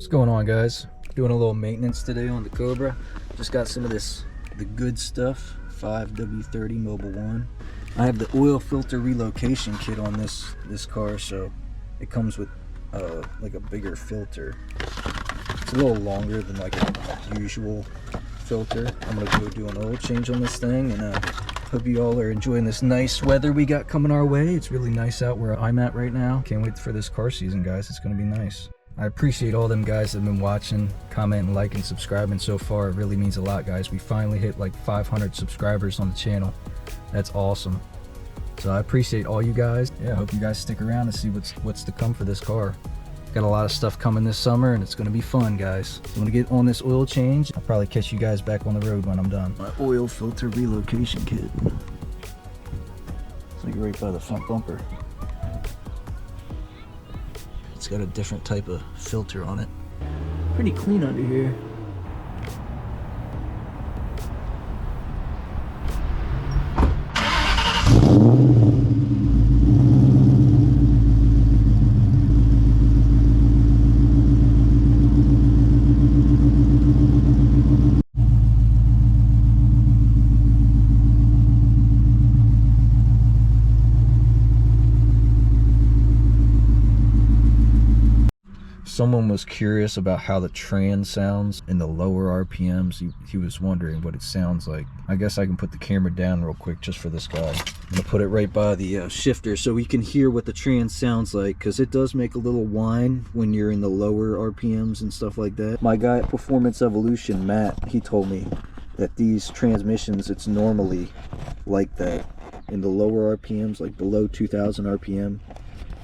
What's going on, guys? Doing a little maintenance today on the Cobra. Just got some of the good stuff, 5W30 Mobile 1. I have the oil filter relocation kit on this car, so it comes with like a bigger filter. It's a little longer than like a usual filter. I'm gonna go do an oil change on this thing, and hope you all are enjoying this nice weather we got coming our way. It's really nice out where I'm at right now. Can't wait for this car season, guys. It's gonna be nice. I appreciate all them guys that have been watching, commenting, liking, subscribing so far. It really means a lot, guys. We finally hit like 500 subscribers on the channel. That's awesome. So I appreciate all you guys. Yeah, I hope you guys stick around and see what's to come for this car. Got a lot of stuff coming this summer, and it's gonna be fun, guys. I'm gonna get on this oil change. I'll probably catch you guys back on the road when I'm done. My oil filter relocation kit. It's like right by the front bumper. It's got a different type of filter on it. Pretty clean under here. Someone was curious about how the trans sounds in the lower RPMs. He was wondering what it sounds like. I guess I can put the camera down real quick just for this guy. I'm gonna put it right by the shifter so we can hear what the trans sounds like, because it does make a little whine when you're in the lower RPMs and stuff like that. My guy at Performance Evolution, Matt, he told me that these transmissions, it's normally like that. In the lower RPMs, like below 2000 RPM,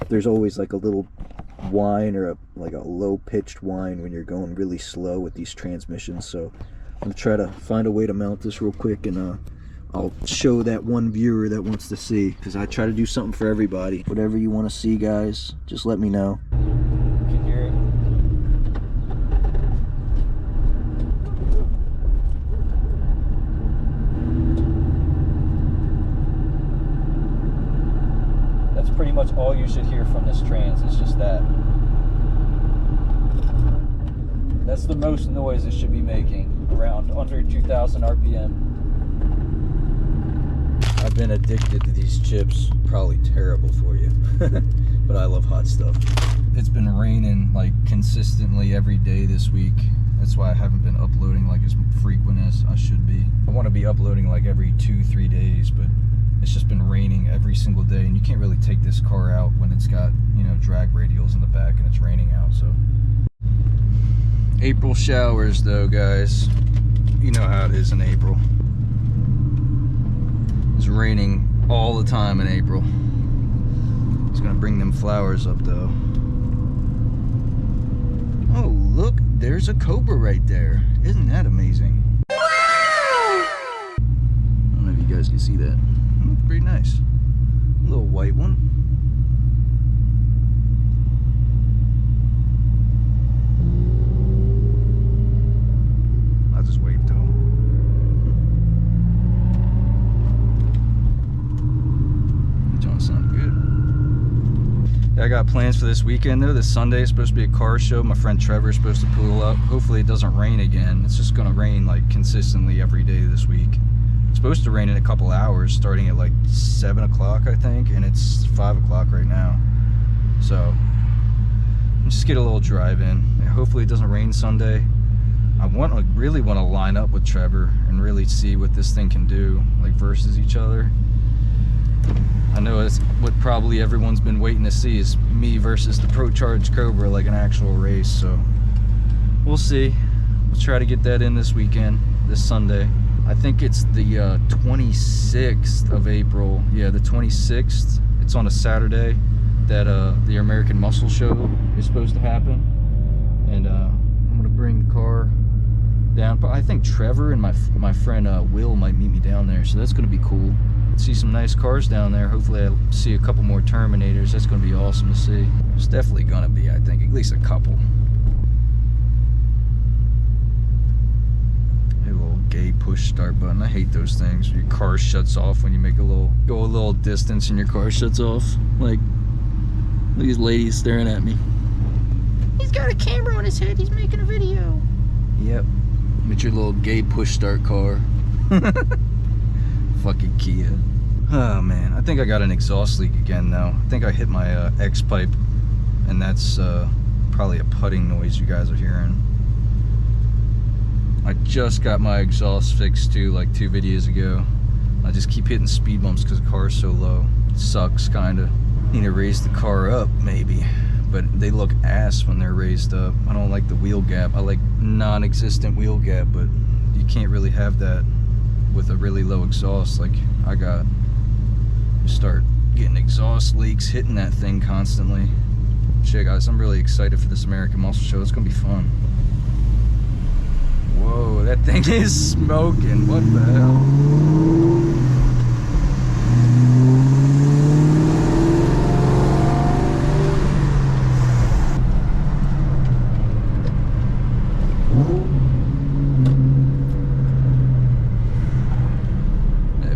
there's always like a little whine or like a low-pitched whine when you're going really slow with these transmissions. So I'm gonna try to find a way to mount this real quick, and I'll show that one viewer that wants to see, because I try to do something for everybody. Whatever you want to see, guys, just let me know. You can hear it. That's pretty much all you should hear from this trans. It's just that. That's the most noise it should be making, around under 2000 RPM. I've been addicted to these chips. Probably terrible for you, but I love hot stuff. It's been raining like consistently every day this week. That's why I haven't been uploading like as frequent as I should be. I want to be uploading like every 2-3 days, but it's just been raining every single day, and you can't really take this car out when it's got, you know, drag radials in the back and it's raining out. So April showers though, guys. You know how it is in April. It's raining all the time in April. It's gonna bring them flowers up though. Oh, look, there's a Cobra right there. Isn't that amazing? I don't know if you guys can see that. Pretty nice. A little white one. I'll just wave to him. It's gonna sound good. Yeah, I got plans for this weekend though. This Sunday is supposed to be a car show. My friend Trevor is supposed to pull up. Hopefully it doesn't rain again. It's just gonna rain like consistently every day this week. It's supposed to rain in a couple hours, starting at like 7 o'clock, I think, and it's 5 o'clock right now. So just get a little drive in. And hopefully it doesn't rain Sunday. I really want to line up with Trevor and really see what this thing can do, like versus each other. I know it's what probably everyone's been waiting to see, is me versus the Pro Charge Cobra, like an actual race. So we'll see. We'll try to get that in this weekend, this Sunday. I think it's the 26th of April. Yeah, the 26th. It's on a Saturday that the American Muscle Show is supposed to happen. And I'm going to bring the car down. But I think Trevor and my friend Will might meet me down there, so that's gonna be cool. See some nice cars down there. Hopefully I'll see a couple more Terminators. That's gonna be awesome to see. It's definitely gonna be, I think, at least a couple. A little gay push start button. I hate those things. Your car shuts off when you make go a little distance and your car shuts off. Like, these ladies staring at me. He's got a camera on his head. He's making a video. Yep. With your little gay push start car. Fucking Kia. Oh man, I think I got an exhaust leak again now. I think I hit my X pipe, and that's probably a putting noise you guys are hearing. I just got my exhaust fixed too, like 2 videos ago. I just keep hitting speed bumps because the car's so low. It sucks, kinda. Need to raise the car up, maybe. But they look ass when they're raised up. I don't like the wheel gap. I like non-existent wheel gap, but you can't really have that with a really low exhaust like I got. You start getting exhaust leaks, hitting that thing constantly. Shit, guys, I'm really excited for this American Muscle Show. It's gonna be fun. Whoa, that thing is smoking. What the hell?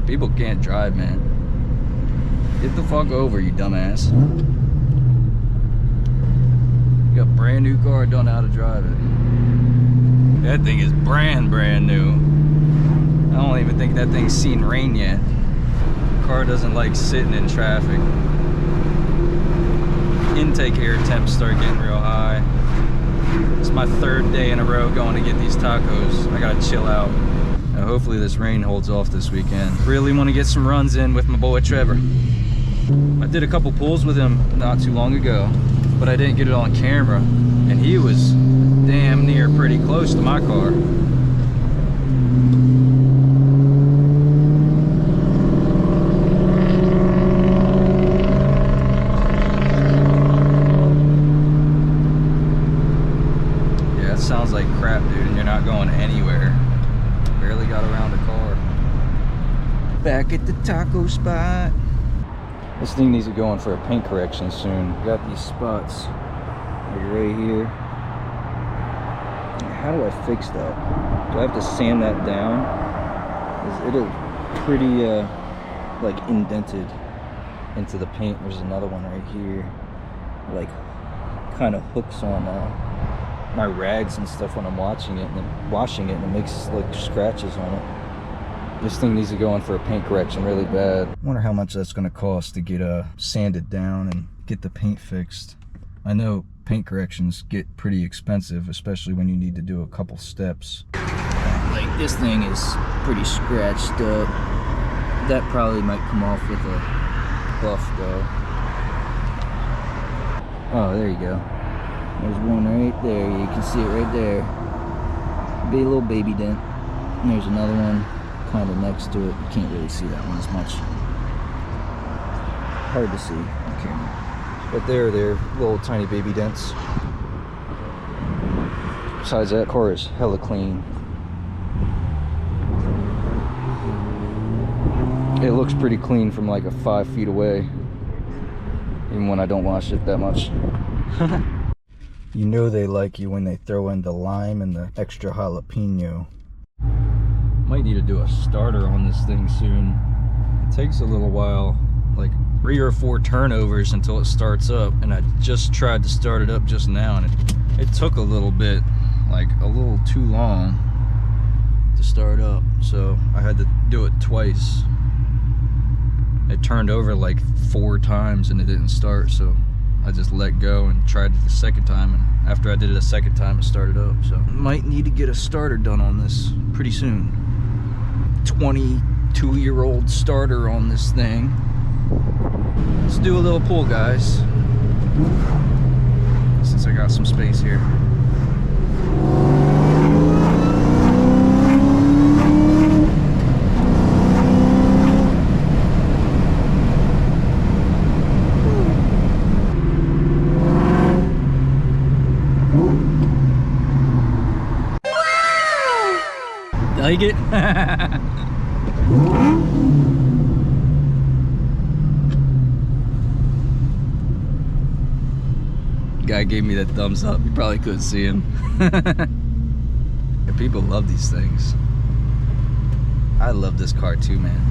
People can't drive, man. Get the fuck over, you dumbass. You got a brand new car, don't know how to drive it. That thing is brand new. I don't even think that thing's seen rain yet. The car doesn't like sitting in traffic. Intake air temps start getting real high. It's my 3rd day in a row going to get these tacos. I gotta chill out. Hopefully this rain holds off this weekend. Really want to get some runs in with my boy Trevor. I did a couple pulls with him not too long ago, but I didn't get it on camera, and he was damn near pretty close to my car. Yeah, it sounds like crap, dude, and you're not going anywhere. Barely got around the car. Back at the taco spot. This thing needs to go in for a paint correction soon. Got these spots like right here. How do I fix that? Do I have to sand that down? It is pretty like indented into the paint. There's another one right here. Like kind of hooks on my rags and stuff when I'm washing it, and it makes like scratches on it. This thing needs to go in for a paint correction really bad. Wonder how much that's gonna cost to get sanded down and get the paint fixed. I know paint corrections get pretty expensive, especially when you need to do a couple steps. Like this thing is pretty scratched up. That probably might come off with a buff though. Oh, there you go. There's one right there. You can see it right there. Be a little baby dent. And there's another one kind of next to it. You can't really see that one as much. Hard to see on camera. But they're little tiny baby dents. Besides that, car is hella clean. It looks pretty clean from like 5 feet away. Even when I don't wash it that much. You know they like you when they throw in the lime and the extra jalapeno. Might need to do a starter on this thing soon. It takes a little while, like 3 or 4 turnovers until it starts up, and I just tried to start it up just now, and it took a little bit, like a little too long to start up, so I had to do it twice. It turned over like 4 times and it didn't start, so I just let go and tried it the second time, and after I did it a second time it started up. So might need to get a starter done on this pretty soon. 22-year-old starter on this thing. Let's do a little pull, guys, since I got some space here. like it? Guy gave me that thumbs up. You probably couldn't see him. Yeah, people love these things. I love this car too, man.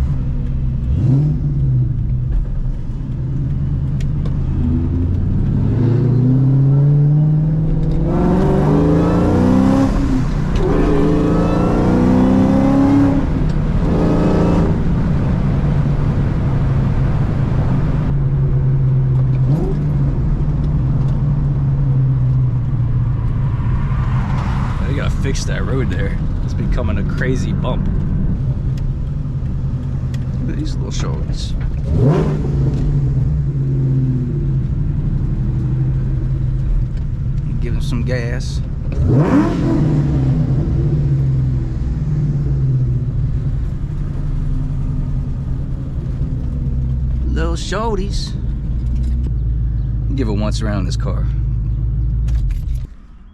Fix that road there. It's becoming a crazy bump. Look at these little shoulders. Give him some gas. Little shorties. Give it once around this car.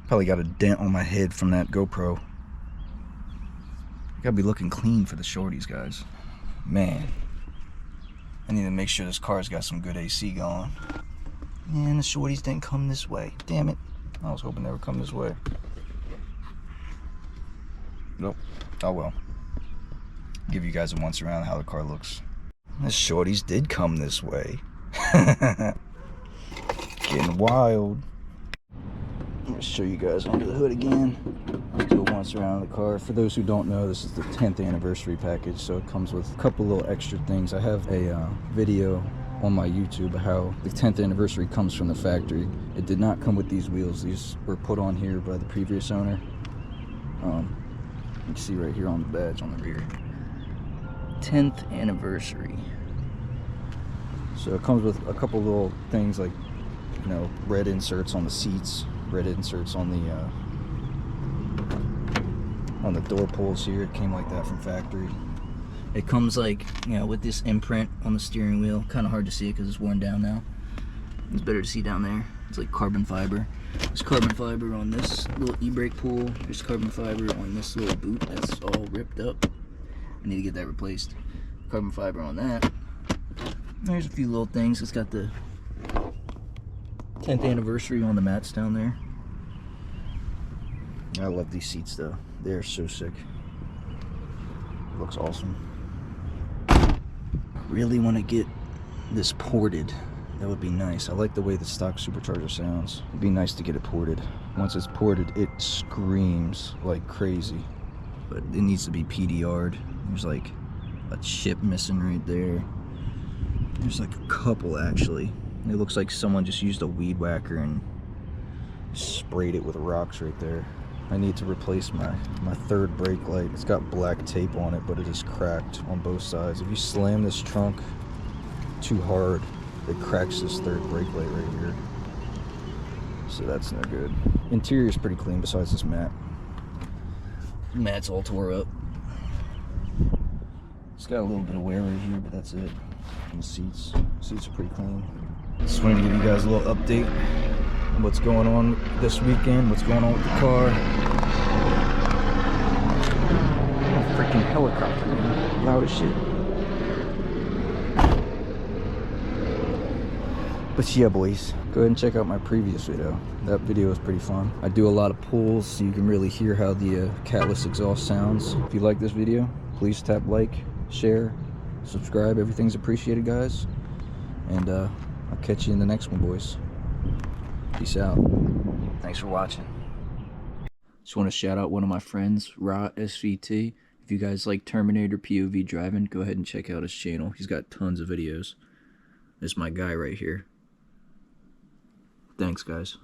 Probably got a dent on my head from that GoPro. Gotta be looking clean for the shorties, guys. Man, I need to make sure this car's got some good AC going. Man, the shorties didn't come this way. Damn it. I was hoping they would come this way. Nope. Oh well. Give you guys a once around how the car looks. The shorties did come this way. Getting wild. I'm going to show you guys under the hood again. Go once around the car. For those who don't know, this is the 10th anniversary package, so it comes with a couple little extra things. I have a video on my YouTube how the 10th anniversary comes from the factory. It did not come with these wheels. These were put on here by the previous owner. You can see right here on the badge on the rear. 10th anniversary. So it comes with a couple little things like, you know, red inserts on the seats, red inserts on the door pulls here. It came like that from factory. It comes like, you know, with this imprint on the steering wheel. Kind of hard to see it because it's worn down now. It's better to see down there. It's like carbon fiber. There's carbon fiber on this little e-brake pull. There's carbon fiber on this little boot that's all ripped up. I need to get that replaced. Carbon fiber on that. There's a few little things. It's got the 10th anniversary on the mats down there. I love these seats though. They're so sick. It looks awesome. Really want to get this ported. That would be nice. I like the way the stock supercharger sounds. It'd be nice to get it ported. Once it's ported, it screams like crazy. But it needs to be PDR'd. There's like a chip missing right there. There's like a couple actually. It looks like someone just used a weed whacker and sprayed it with rocks right there. I need to replace my third brake light. It's got black tape on it, but it is cracked on both sides. If you slam this trunk too hard, it cracks this third brake light right here. So that's no good. Interior is pretty clean besides this mat. The mat's all tore up. It's got a little bit of wear right here, but that's it. And the seats are pretty clean. Just wanted to give you guys a little update on what's going on this weekend, what's going on with the car. Oh, freaking helicopter, man. Loud as shit. But yeah, boys, go ahead and check out my previous video. That video was pretty fun. I do a lot of pulls so you can really hear how the catless exhaust sounds. If you like this video, please tap like, share, subscribe. Everything's appreciated, guys. And I'll catch you in the next one, boys. Peace out. Thanks for watching. Just want to shout out one of my friends, Ra SVT. If you guys like Terminator POV driving, go ahead and check out his channel. He's got tons of videos. This is my guy right here. Thanks, guys.